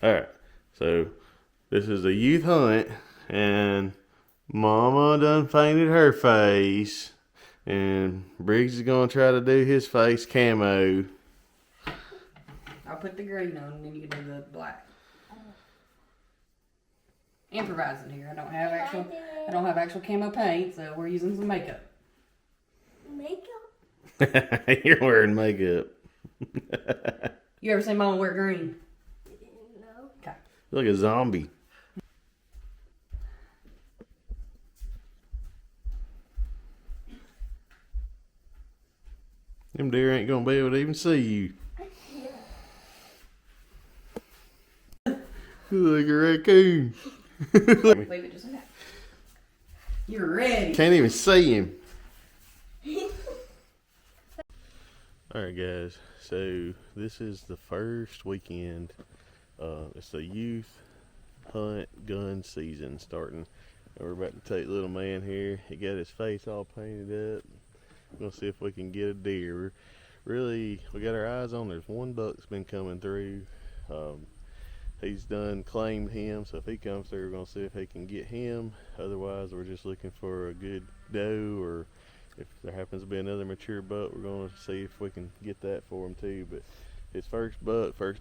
Alright, so this is a youth hunt, and Mama done painted her face, and Briggs is gonna try to do his face camo. I'll put the green on, and then you can do the black. Improvising here. I don't have actual camo paint, so we're using some makeup. Makeup? You're wearing makeup. You ever seen Mama wear green? No. Okay. Look, a zombie. Them deer ain't gonna be able to even see you. You look like a raccoon. Leave it just like that. You're ready. Can't even see him. Alright guys, so this is the first weekend. It's the youth hunt gun season starting. And we're about to take little man here. He got his face all painted up. We're gonna see if we can get a deer. We got our eyes on, there's one buck's been coming through. He's done claimed him, so if he comes through, we're gonna see if he can get him. Otherwise, we're just looking for a good doe, or if there happens to be another mature buck, we're gonna see if we can get that for him too. But his first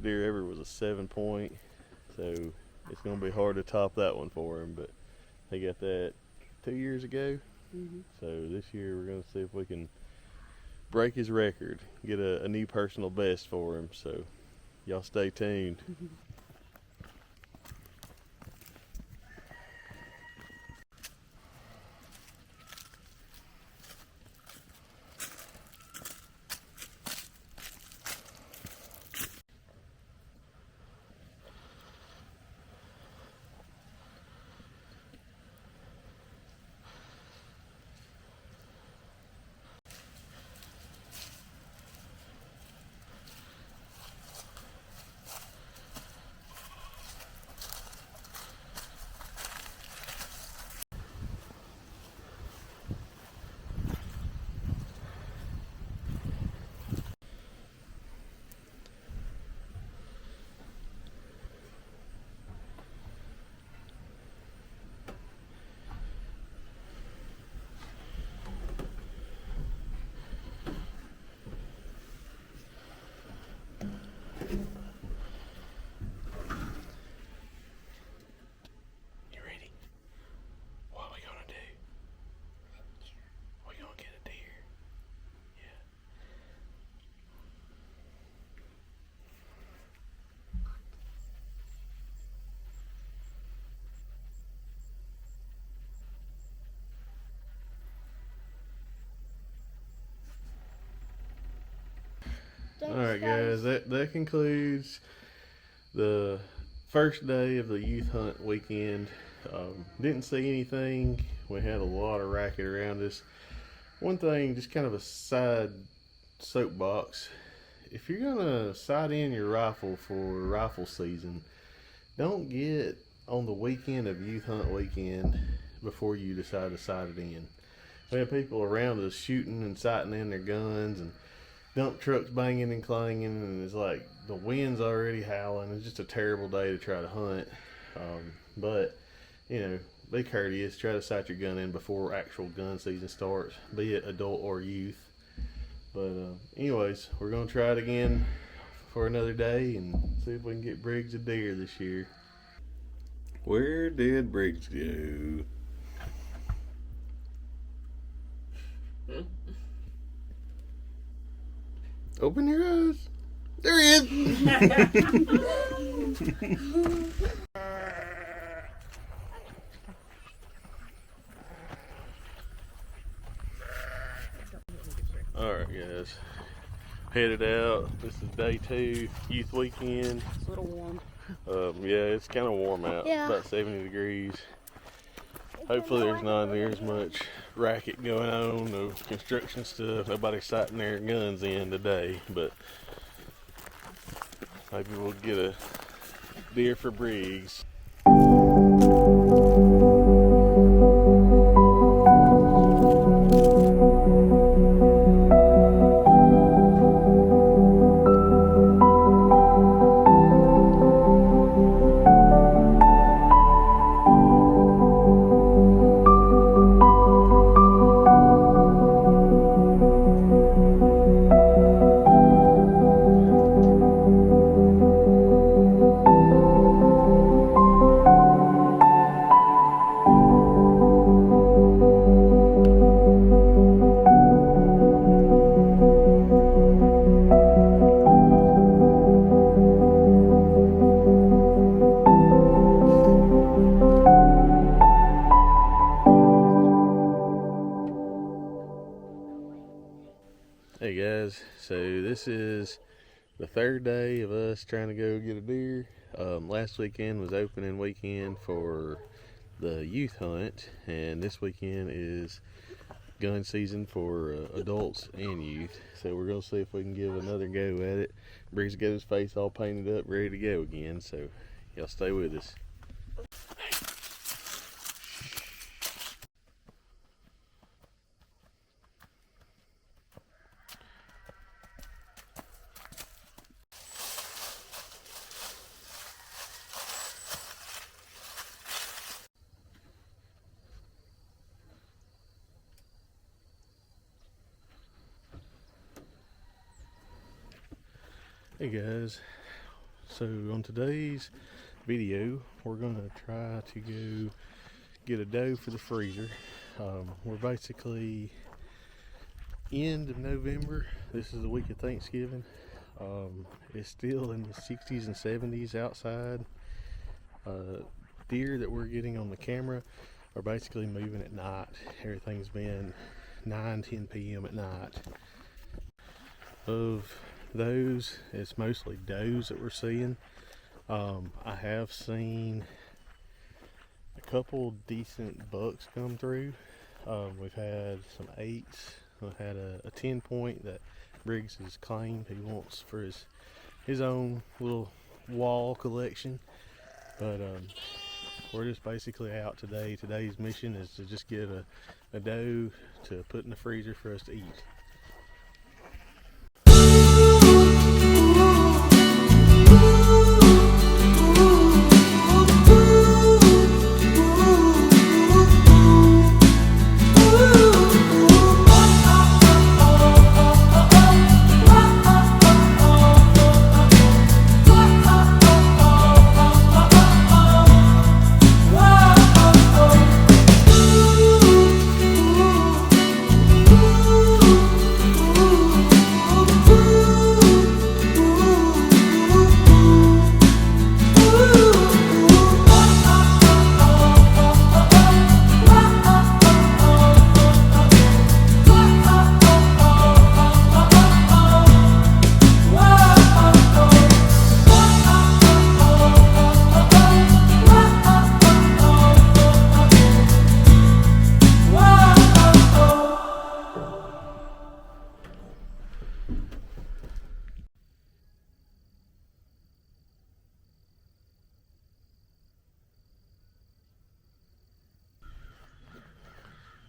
deer ever was a 7-point, so it's gonna be hard to top that one for him. But he got that 2 years ago. So this year we're gonna see if we can break his record, get a new personal best for him. So y'all stay tuned. Alright guys, that concludes the first day of the youth hunt weekend. Didn't see anything. We had a lot of racket around us. One thing, just kind of a side soapbox. If you're gonna sight in your rifle for rifle season, don't get on the weekend of youth hunt weekend before you decide to sight it in. We have people around us shooting and sighting in their guns, and dump trucks banging and clanging, and it's like the wind's already howling. It's just a terrible day to try to hunt. But you know, be courteous. Try to sight your gun in before actual gun season starts, be it adult or youth. But anyways, we're gonna try it again for another day and see if we can get Briggs a deer this year. Where did Briggs go? Open your eyes. There he is. Alright guys, headed out. This is day 2, youth weekend. It's a little warm. Yeah, it's kind of warm out. Yeah. About 70 degrees. Hopefully there's not near as much racket going on, no construction stuff. Nobody's sighting their guns in today, but maybe we'll get a deer for Briggs. this is the third day of us trying to go get a deer. Last weekend was opening weekend for the youth hunt, and this weekend is gun season for adults and youth. So we're gonna see if we can give another go at it. Briggs got his face all painted up, ready to go again. So y'all stay with us. Hey guys, so on today's video we're gonna try to go get a doe for the freezer. We're basically end of November. This is the week of Thanksgiving. It's still in the 60s and 70s outside. Deer that we're getting on the camera are basically moving at night. Everything's been 9-10 p.m. at night. Of those, it's mostly does that we're seeing. I have seen a couple decent bucks come through. We've had some 8s. We've had a 10 point that Briggs has claimed he wants for his own little wall collection. But we're just basically out today. Today's mission is to just get a doe to put in the freezer for us to eat.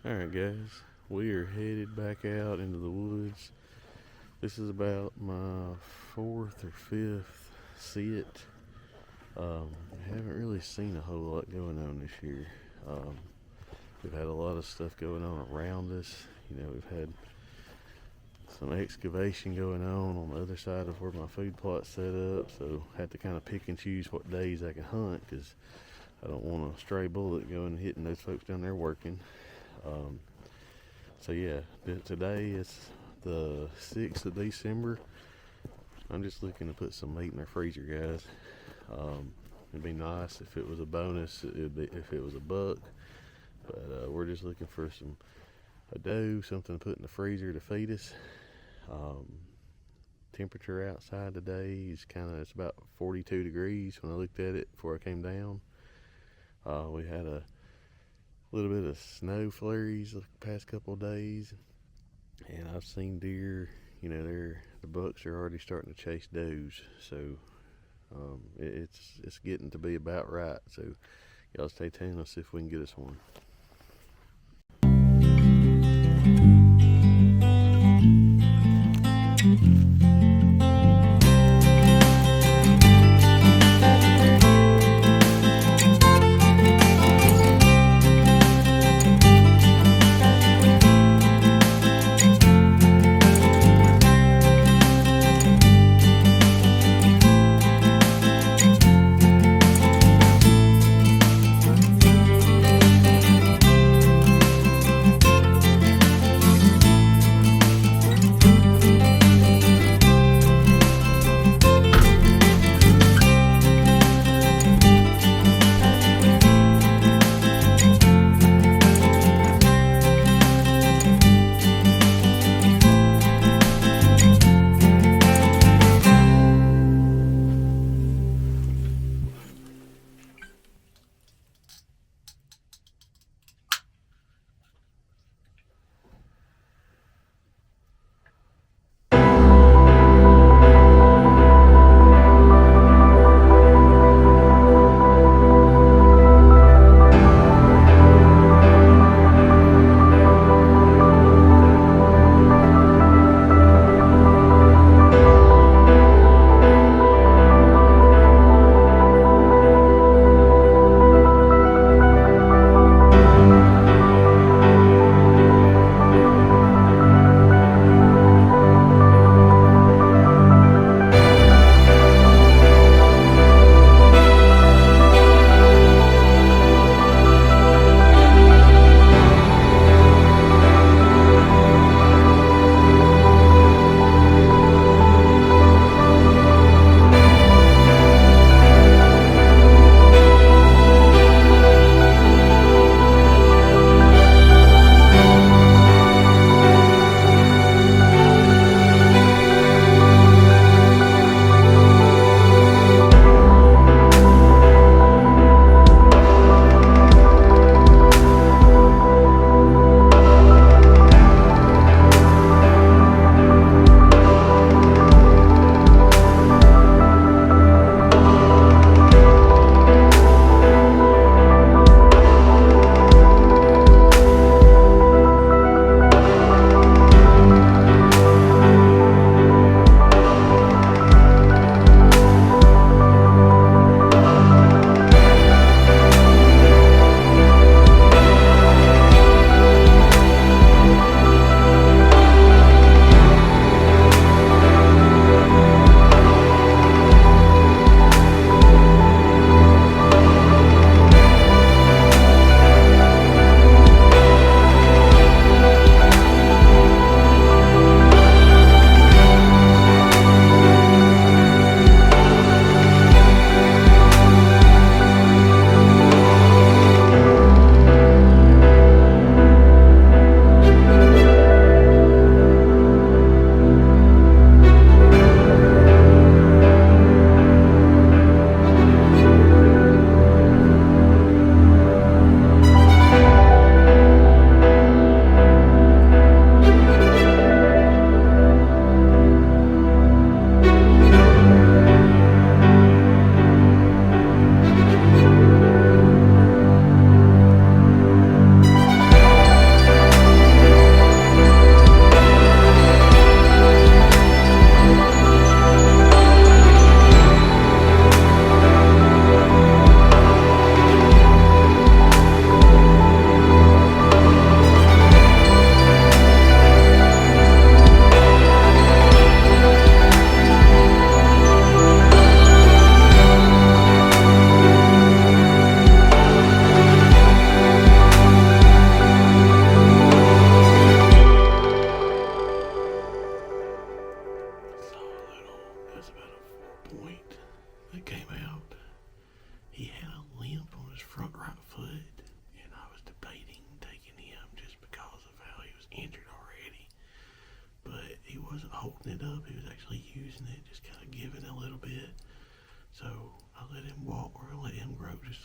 Alright guys, we are headed back out into the woods. This is about my 4th or 5th sit. Haven't really seen a whole lot going on this year. We've had a lot of stuff going on around us. You know, we've had some excavation going on the other side of where my food plot's set up, so I had to kind of pick and choose what days I can hunt, because I don't want a stray bullet going and hitting those folks down there working. So yeah, today is the 6th of December. I'm just looking to put some meat in our freezer, guys. It'd be nice if it was a bonus, if it was a buck, but we're just looking for a doe, something to put in the freezer to feed us. Temperature outside today is it's about 42 degrees when I looked at it before I came down. We had a little bit of snow flurries the past couple of days, and I've seen deer, you know, the bucks are already starting to chase does, so it's getting to be about right. So y'all stay tuned. Let's see if we can get us one.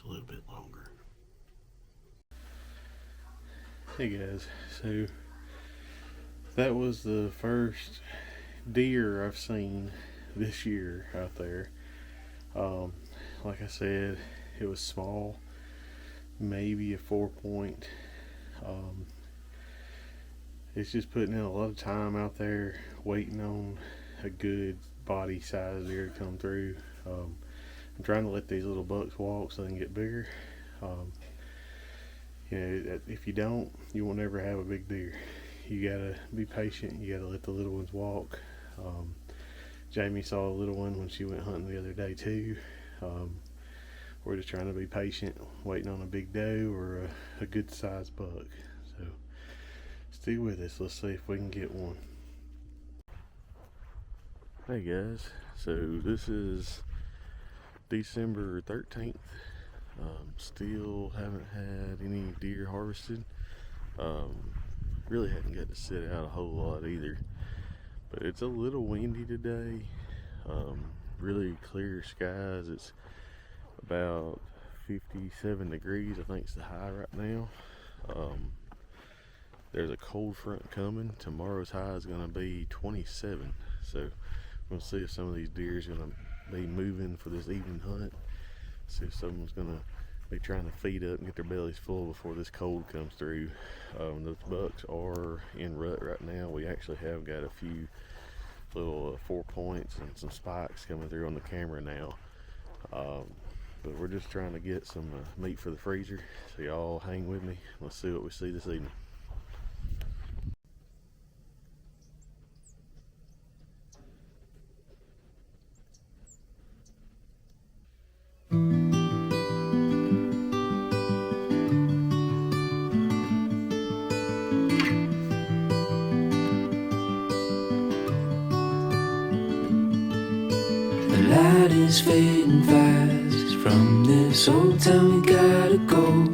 a little bit longer. Hey guys, so that was the first deer I've seen this year out there. Like I said, it was small, maybe a 4-point. It's just putting in a lot of time out there waiting on a good body size deer to come through. I'm trying to let these little bucks walk so they can get bigger. If you don't, you will never have a big deer. You gotta be patient. You gotta let the little ones walk. Jamie saw a little one when she went hunting the other day too. We're just trying to be patient, waiting on a big doe or a good sized buck. So stay with us. Let's see if we can get one. Hey guys, so this is December 13th. Still haven't had any deer harvested. Really hadn't got to sit out a whole lot either. But it's a little windy today. Really clear skies. It's about 57 degrees, I think it's the high right now. There's a cold front coming. Tomorrow's high is going to be 27. So I'm going to see if some of these deer is going to be moving for this evening hunt. See if someone's going to be trying to feed up and get their bellies full before this cold comes through. Those bucks are in rut right now. We actually have got a few little 4 points and some spikes coming through on the camera now. But we're just trying to get some meat for the freezer. So y'all hang with me. Let's see what we see this evening. The light is fading fast. From this old town we gotta go.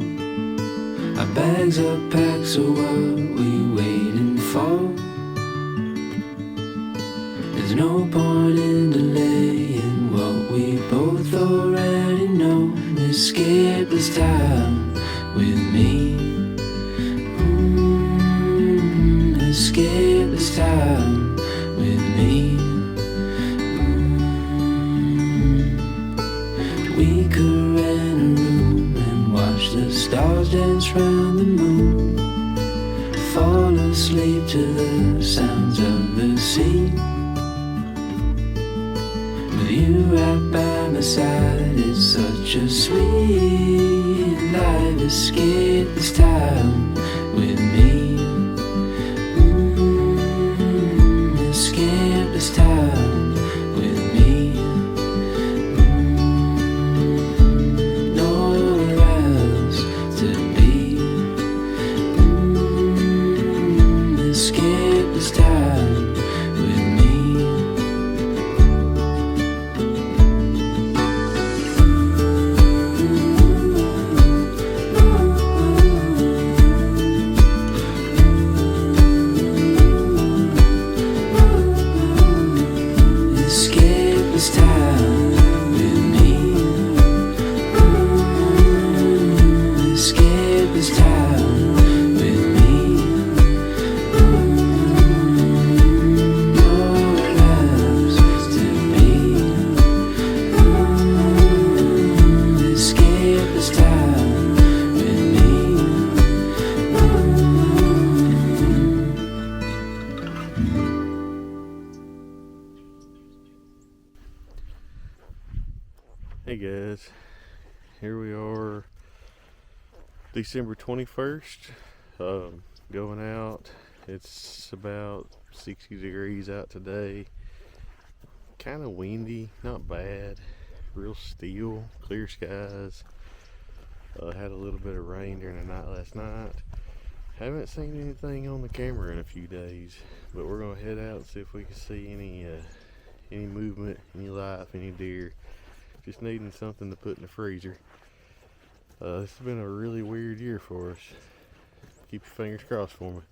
Our bags are packed, so what we waiting for? There's no point in delaying what we both already know. Escape this time with me. Escape this time with me. We could rent a room and watch the stars dance round the moon. Fall asleep to the sounds of the sea. With you right by my side, it's such a sweet life. Escape this time with me. Escape this time with me. Nowhere else to be. Escape this time with me. Escape this time with me. Escape this time with me. Nowhere else to be. Escape this time with me. Hey guys, here we are, December 21st, going out. It's about 60 degrees out today, kind of windy, not bad, real still, clear skies. Had a little bit of rain during the night last night. Haven't seen anything on the camera in a few days, but we're gonna head out and see if we can see any movement, any life, any deer. Just needing something to put in the freezer. This has been a really weird year for us. Keep your fingers crossed for me.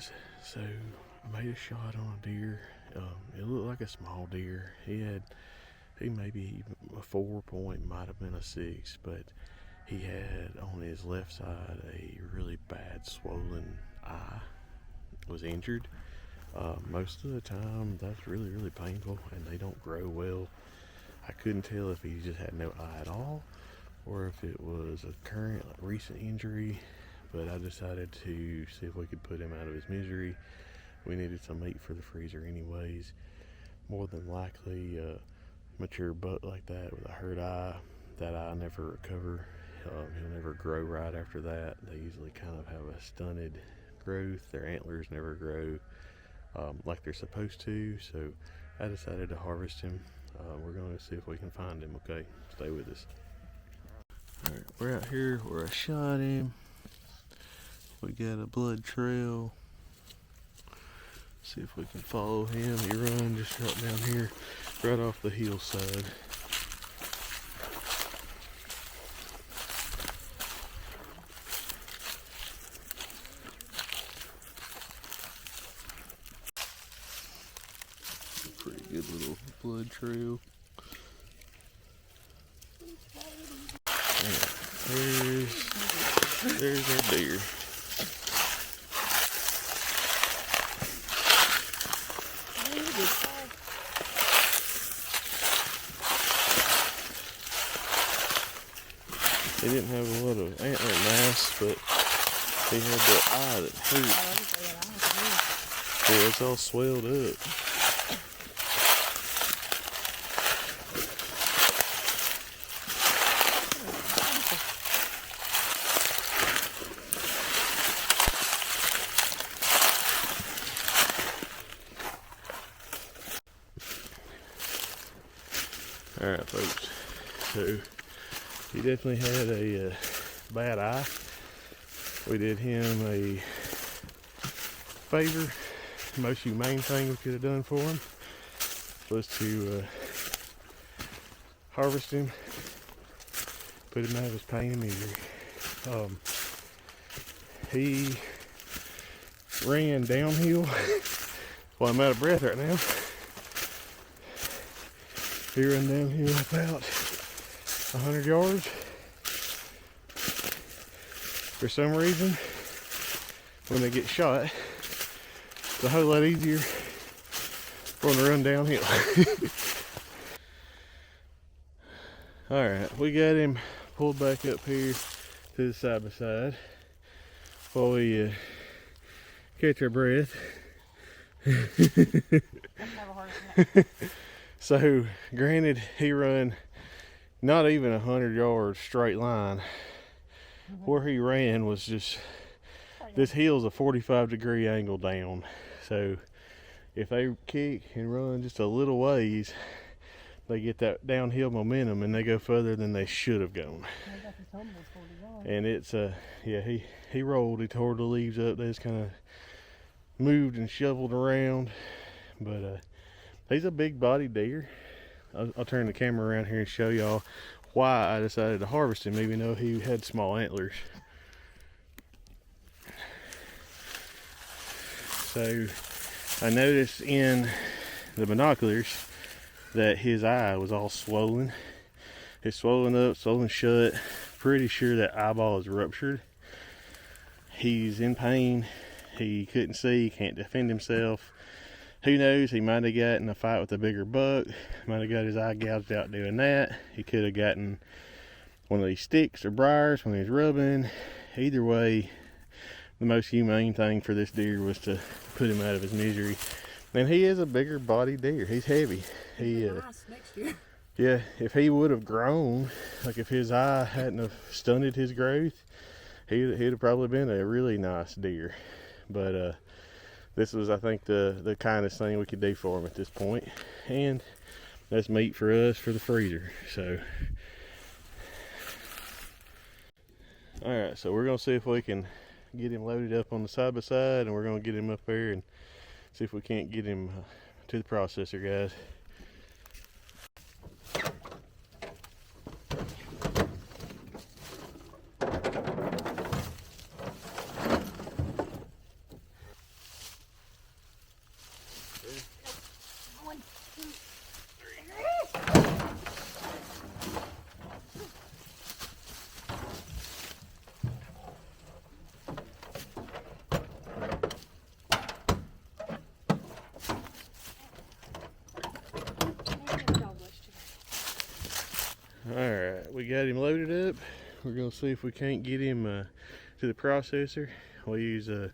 guys, so I made a shot on a deer. It looked like a small deer. He maybe a 4 point, might have been a 6, but he had on his left side a really bad swollen eye. Was injured. Most of the time that's really painful and they don't grow well. I couldn't tell if he just had no eye at all or if it was a current, like, recent injury, but I decided to see if we could put him out of his misery. We needed some meat for the freezer anyways. More than likely, mature buck like that with a hurt eye, that eye never recover. He'll never grow right after that. They usually kind of have a stunted growth. Their antlers never grow like they're supposed to, so I decided to harvest him. We're going to see if we can find him. Okay, stay with us. Alright, we're out here where I shot him. We got a blood trail. See if we can follow him. He run just right down here, right off the hillside. Pretty good little blood trail. Yeah, there's our deer. He didn't have a lot of antler mass, but he had the eye that hurt. Yeah, it's all swelled up. Alright folks, so he definitely had a bad eye. We did him a favor. The most humane thing we could have done for him was to harvest him, put him out of his pain and misery. He ran downhill. Well, I'm out of breath right now. He ran downhill about 100 yards. For some reason, when they get shot, it's a whole lot easier for them to run downhill. Alright, we got him pulled back up here to the side by side while we catch our breath. So, granted, he run not even 100 yards straight line. Where he ran was just, this hill's a 45-degree angle down. So, if they kick and run just a little ways, they get that downhill momentum and they go further than they should have gone. And it's, yeah, he rolled, he tore the leaves up, they just kind of moved and shoveled around. But, he's a big bodied deer. I'll turn the camera around here and show y'all why I decided to harvest him, even though he had small antlers. So I noticed in the binoculars that his eye was all swollen. It's swollen up, swollen shut. Pretty sure that eyeball is ruptured. He's in pain. He couldn't see, can't defend himself. Who knows, he might have gotten a fight with a bigger buck, might have got his eye gouged out doing that. He could have gotten one of these sticks or briars when he was rubbing. Either way, the most humane thing for this deer was to put him out of his misery. And he is a bigger body deer, he's heavy. Yeah, if he would have grown, like if his eye hadn't have stunted his growth, he'd have probably been a really nice deer. But this was, I think, the kindest thing we could do for him at this point. And that's meat for us for the freezer. So, alright, so we're going to see if we can get him loaded up on the side by side, and we're going to get him up there and see if we can't get him to the processor, guys. Alright, we got him loaded up. We're gonna see if we can't get him to the processor. We use a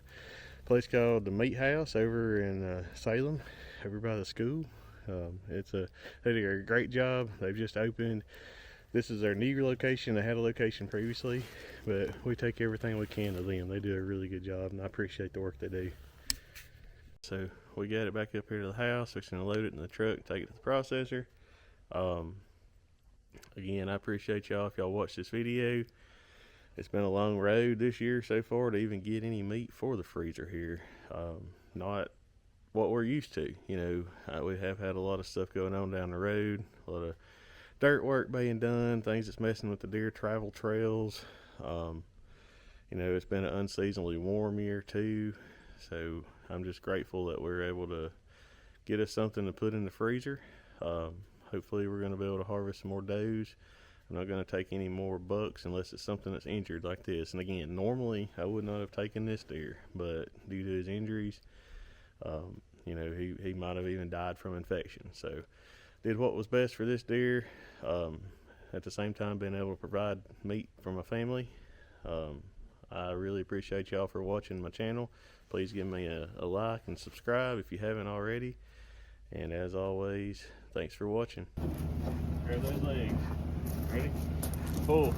place called the Meat House over in Salem, over by the school. They did a great job. They've just opened. This is their new location. They had a location previously, but we take everything we can to them. They do a really good job, and I appreciate the work they do. So we got it back up here to the house. We're just gonna load it in the truck, take it to the processor. Again, I appreciate y'all if y'all watch this video. It's been a long road this year so far to even get any meat for the freezer here. Not what we're used to. You know, we have had a lot of stuff going on down the road, a lot of dirt work being done, things that's messing with the deer travel trails. You know, it's been an unseasonably warm year too, so I'm just grateful that we're able to get us something to put in the freezer. Hopefully we're going to be able to harvest some more does. I'm not going to take any more bucks unless it's something that's injured like this. And again, normally I would not have taken this deer, but due to his injuries, you know, he might have even died from infection. So did what was best for this deer. At the same time, being able to provide meat for my family. I really appreciate y'all for watching my channel. Please give me a like and subscribe if you haven't already. And as always, thanks for watching. Grab those legs. Ready? Pull.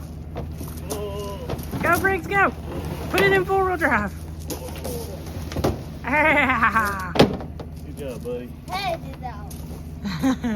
Pull. Go, Briggs, go. Put it in 4-wheel drive. Good job, buddy. Hey, did that.